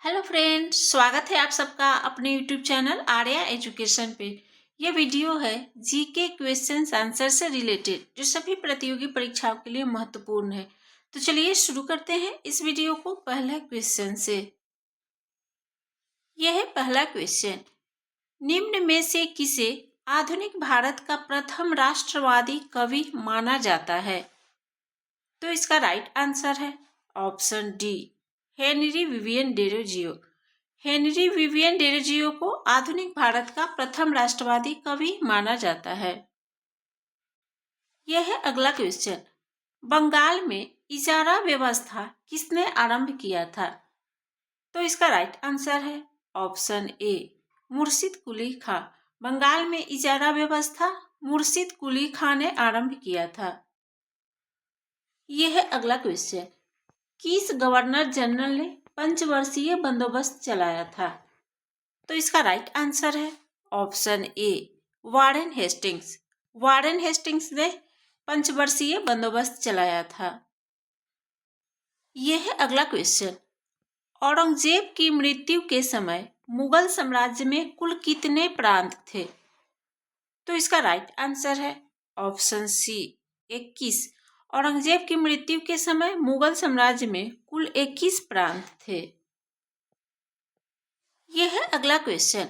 Hello friends, स्वागत है आप सबका अपने यूट्यूब चैनल आर्या एजुकेशन पे। यह वीडियो है जीके क्वेश्चंस आंसर से रिलेटेड जो सभी प्रतियोगी परीक्षाओं के लिए महत्वपूर्ण है। तो चलिए शुरू करते हैं इस वीडियो को पहला क्वेश्चन से। यह है पहला क्वेश्चन, निम्न में से किसे आधुनिक भारत का प्रथम राष्ट्रवादी कवि माना जाता है? तो इसका राइट आंसर है option D, Henry Vivian Derozio. Henry Vivian Derozio को आधुनिक भारत का प्रथम राष्ट्रवादी कवि माना जाता है। यह है अगला क्वेश्चन, बंगाल में इजारा व्यवस्था किसने आरंभ किया था? तो इसका राइट आंसर है ऑप्शन ए, मुर्शिद कुली खां। बंगाल में इजारा व्यवस्था मुर्शिद कुली खां ने आरंभ किया था। यह है अगला क्वेश्चन, किस गवर्नर जनरल ने पंचवर्षीय बंदोबस्त चलाया था? तो इसका राइट आंसर है option A, Warren Hastings. Warren Hastings ने पंचवर्षीय बंदोबस्त चलाया था। यह है अगला क्वेश्चन, औरंगजेब की मृत्यु के समय मुगल साम्राज्य में कुल कितने प्रांत थे? तो इसका राइट आंसर है ऑप्शन सी, 21। औरंगजेब की मृत्यु के समय मुगल साम्राज्य में कुल 21 प्रांत थे। यह है अगला क्वेश्चन,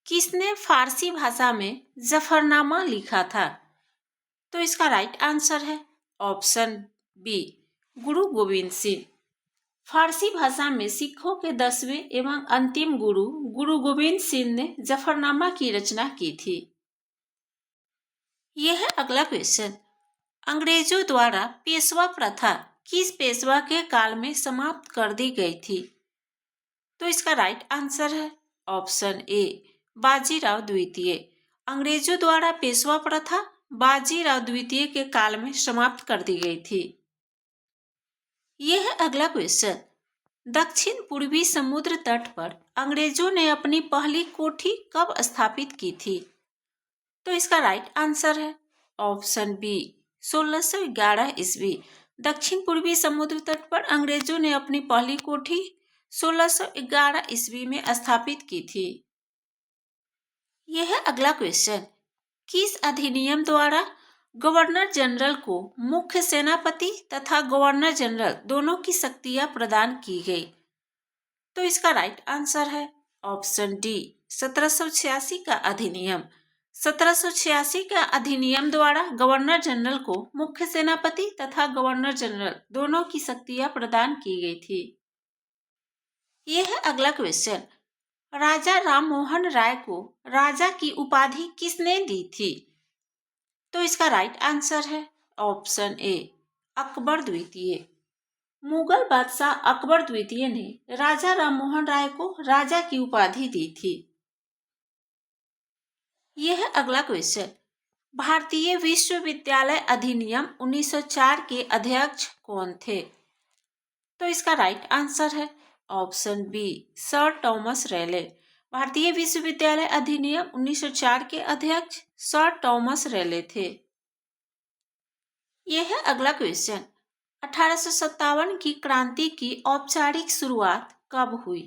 किसने फारसी भाषा में जफरनामा लिखा था? तो इसका राइट आंसर है ऑप्शन बी, गुरु गोविंद सिंह। फारसी भाषा में सिखों के 10वें एवं अंतिम गुरु गुरु गोविंद सिंह ने जफरनामा की रचना की थी। यह है अगला क्वेश्चन, अंग्रेजों द्वारा पेशवा प्रथा किस पेशवा के काल में समाप्त कर दी गई थी? तो इसका राइट आंसर है ऑप्शन ए, बाजीराव द्वितीय। अंग्रेजों द्वारा पेशवा प्रथा बाजीराव द्वितीय के काल में समाप्त कर दी गई थी। यह है अगला क्वेश्चन, दक्षिण पूर्वी समुद्र तट पर अंग्रेजों ने अपनी पहली कोठी कब स्थापित की थी? तो इसका राइट आंसर है ऑप्शन बी, 1611 ईस्वी। दक्षिण पूर्वी समुद्र तट पर अंग्रेजों ने अपनी पहली कोठी 1611 ईस्वी में स्थापित की थी। यह है अगला क्वेश्चन, किस अधिनियम द्वारा गवर्नर जनरल को मुख्य सेनापति तथा गवर्नर जनरल दोनों की शक्तियां प्रदान की गई? तो इसका राइट आंसर है ऑप्शन डी, 1786 का अधिनियम। 1786 का अधिनियम द्वारा गवर्नर जनरल को मुख्य सेनापति तथा गवर्नर जनरल दोनों की शक्तियां प्रदान की गई थी। यह है अगला क्वेश्चन, राजा राममोहन राय को राजा की उपाधि किसने दी थी? तो इसका राइट आंसर है ऑप्शन ए, अकबर द्वितीय। मुगल बादशाह अकबर द्वितीय ने राजा राममोहन राय को राजा की उपाधि दी थी। यह है अगला क्वेश्चन, भारतीय विश्वविद्यालय अधिनियम 1904 के अध्यक्ष कौन थे? तो इसका राइट आंसर है ऑप्शन बी, सर टॉमस रेले। भारतीय विश्वविद्यालय अधिनियम 1904 के अध्यक्ष सर टॉमस रेले थे। यह है अगला क्वेश्चन, 1857 की क्रांति की औपचारिक शुरुआत कब हुई?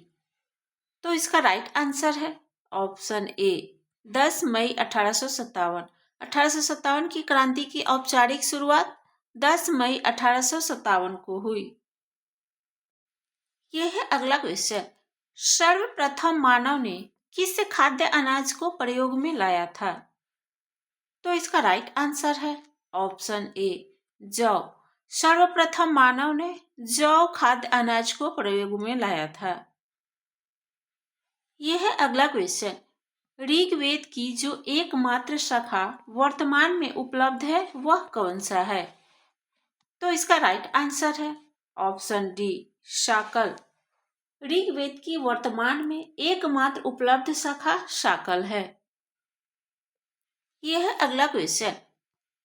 तो इसका राइट आंसर है ऑप्शन ए, 10 मई 1857। 1857 की क्रांति की औपचारिक शुरुआत 10 मई 1857 को हुई। यह है अगला क्वेश्चन, सर्वप्रथम मानव ने किस खाद्य अनाज को प्रयोग में लाया था? तो इसका राइट आंसर है ऑप्शन ए, जौ। सर्वप्रथम मानव ने जौ खाद्य अनाज को प्रयोग में लाया था। यह है अगला क्वेश्चन, ऋग्वेद की जो एकमात्र शाखा वर्तमान में उपलब्ध है वह कौन सा है? तो इसका राइट आंसर है ऑप्शन डी, शाकल। ऋग्वेद की वर्तमान में एकमात्र उपलब्ध शाखा शाकल है। यह है अगला क्वेश्चन,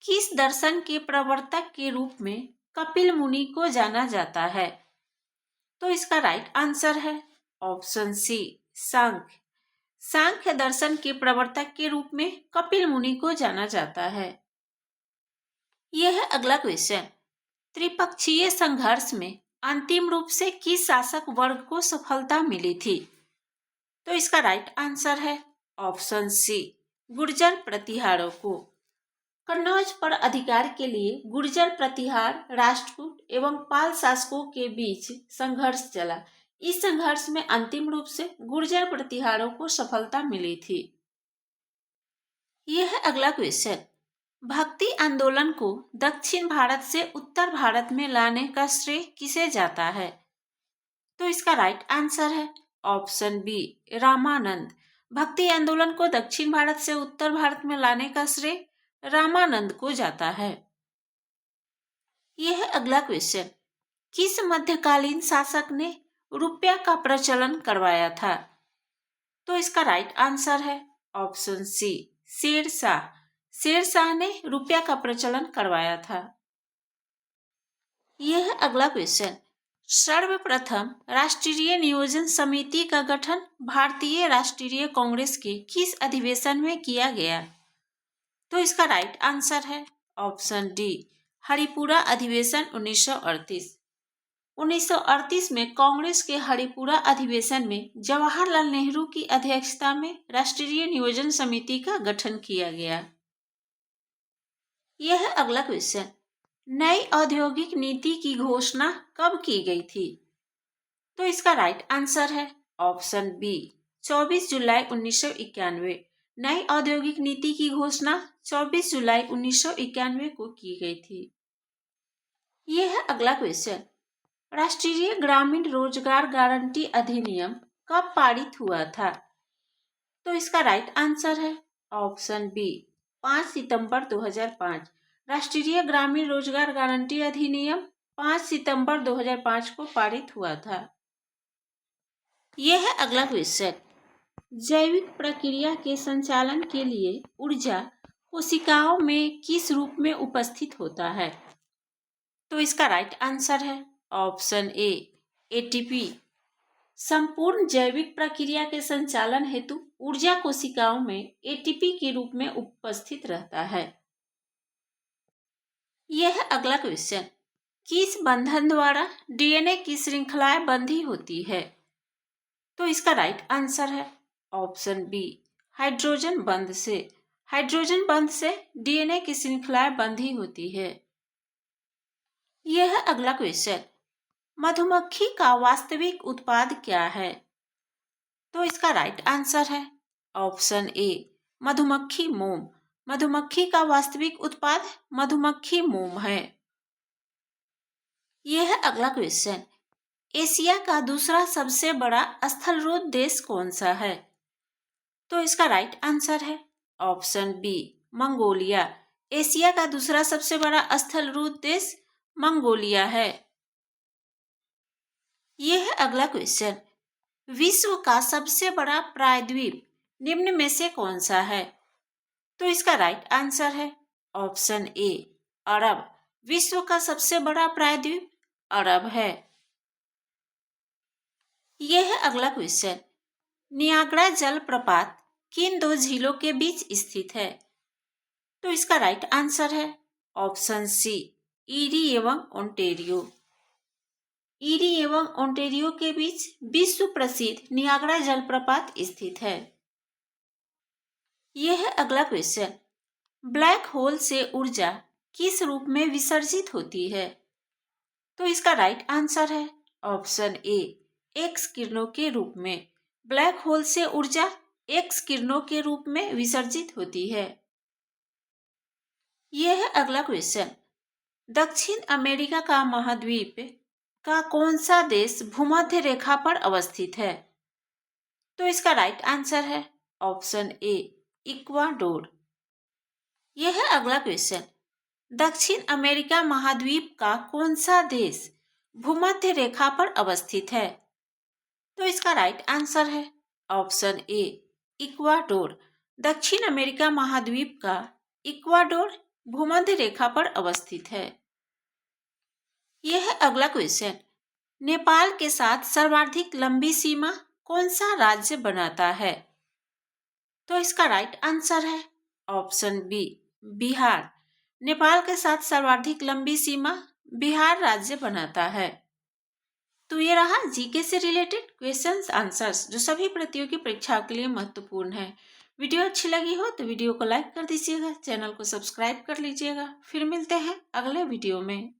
किस दर्शन के प्रवर्तक के रूप में कपिल मुनि को जाना जाता है? तो इसका राइट आंसर है ऑप्शन सी, सांख्य। सांख्य दर्शन के प्रवर्तक के रूप में कपिल मुनि को जाना जाता है। यह है अगला क्वेश्चन, त्रिपक्षीय संघर्ष में अंतिम रूप से किस शासक वर्ग को सफलता मिली थी? तो इसका राइट आंसर है ऑप्शन सी, गुर्जर प्रतिहारों को। कन्नौज पर अधिकार के लिए गुर्जर प्रतिहार, राष्ट्रकूट एवं पाल शासकों के बीच संघर्ष चला। इस संघर्ष में अंतिम रूप से गुर्जर प्रतिहारों को सफलता मिली थी। यह है अगला क्वेश्चन। भक्ति आंदोलन को दक्षिण भारत से उत्तर भारत में लाने का श्रेय किसे जाता है? तो इसका राइट आंसर है ऑप्शन बी, रामानंद। भक्ति आंदोलन को दक्षिण भारत से उत्तर भारत में लाने का श्रेय रामानंद को जाता है। यह है अगला क्वेश्चन। किस मध्यकालीन शासक ने रुपया का प्रचलन करवाया था? तो इसका राइट आंसर है ऑप्शन सी, शेरशाह। शेरशाह ने रुपया का प्रचलन करवाया था। यह है अगला क्वेश्चन। सर्वप्रथम राष्ट्रीय नियोजन समिति का गठन भारतीय राष्ट्रीय कांग्रेस के किस अधिवेशन में किया गया? तो इसका राइट आंसर है ऑप्शन डी, हरिपुरा अधिवेशन 1938। 1938 में कांग्रेस के हरिपुरा अधिवेशन में जवाहरलाल नेहरू की अध्यक्षता में राष्ट्रीय नियोजन समिति का गठन किया गया। यह है अगला क्वेश्चन। नई औद्योगिक नीति की घोषणा कब की गई थी? तो इसका राइट आंसर है ऑप्शन बी, 24 जुलाई 1991। नई औद्योगिक नीति की घोषणा 24 जुलाई 1991 को की गई थी। यह है अगला क्वेश्चन। राष्ट्रीय ग्रामीण रोजगार गारंटी अधिनियम कब पारित हुआ था? तो इसका राइट आंसर है ऑप्शन बी, 5 सितंबर 2005। राष्ट्रीय ग्रामीण रोजगार गारंटी अधिनियम 5 सितंबर 2005 को पारित हुआ था। यह है अगला क्वेश्चन। जैविक प्रक्रिया के संचालन के लिए ऊर्जा कोशिकाओं में किस रूप में उपस्थित होता है? तो इसका राइट आंसर है ऑप्शन ए, एटीपी। संपूर्ण जैविक प्रक्रिया के संचालन हेतु ऊर्जा कोशिकाओं में एटीपी के रूप में उपस्थित रहता है। यह है अगला क्वेश्चन। किस बंधन द्वारा डीएनए की श्रृंखलाएं बंधी होती है? तो इसका राइट आंसर है ऑप्शन बी, हाइड्रोजन बंध से। हाइड्रोजन बंध से डीएनए की श्रृंखलाएं बंधी होती है। यह है अगला क्वेश्चन। मधुमक्खी का वास्तविक उत्पाद क्या है? तो इसका राइट आंसर है ऑप्शन ए, मधुमक्खी मोम। मधुमक्खी का वास्तविक उत्पाद मधुमक्खी मोम है। यह है अगला क्वेश्चन। एशिया का दूसरा सबसे बड़ा स्थलरूप देश कौन सा है? तो इसका राइट आंसर है ऑप्शन बी, मंगोलिया। एशिया का दूसरा सबसे बड़ा स्थलरूप देश मंगोलिया है। यह है अगला क्वेश्चन। विश्व का सबसे बड़ा प्रायद्वीप निम्न में से कौन सा है? तो इसका राइट आंसर है ऑप्शन ए, अरब। विश्व का सबसे बड़ा प्रायद्वीप अरब है। यह है अगला क्वेश्चन। नियाग्रा जलप्रपात किन दो झीलों के बीच स्थित है? तो इसका राइट आंसर है ऑप्शन सी, ईरी एवं ओंटेरियो। ईरी एवं ओंटेरियो के बीच विश्व प्रसिद्ध नियाग्रा जलप्रपात स्थित है। यह है अगला क्वेश्चन। ब्लैक होल से ऊर्जा किस रूप में विसर्जित होती है? तो इसका राइट आंसर है ऑप्शन ए, एक्स किरणों के रूप में। ब्लैक होल से ऊर्जा एक्स किरणों के रूप में विसर्जित होती है। यह है अगला क्वेश्चन। दक्षिण अमेरिका का महाद्वीप का कौन सा देश भूमध्य रेखा पर अवस्थित है? तो इसका राइट आंसर है ऑप्शन ए, इक्वाडोर। यह है अगला क्वेश्चन। दक्षिण अमेरिका महाद्वीप का कौन सा देश भूमध्य रेखा पर अवस्थित है? तो इसका राइट आंसर है ऑप्शन ए, इक्वाडोर। दक्षिण अमेरिका महाद्वीप का इक्वाडोर भूमध्य रेखा पर अवस्थित है। यह है अगला क्वेश्चन। नेपाल के साथ सर्वाधिक लंबी सीमा कौन सा राज्य बनाता है? तो इसका राइट आंसर है ऑप्शन बी, बिहार। नेपाल के साथ सर्वाधिक लंबी सीमा बिहार राज्य बनाता है। तो ये रहा जीके से रिलेटेड क्वेश्चंस आंसर्स जो सभी प्रतियोगी परीक्षाओं के लिए महत्वपूर्ण है। वीडियो अच्छी लगी हो तो वीडियो को लाइक कर दीजिएगा, चैनल को सब्सक्राइब कर लीजिएगा। फिर मिलते हैं अगले वीडियो में।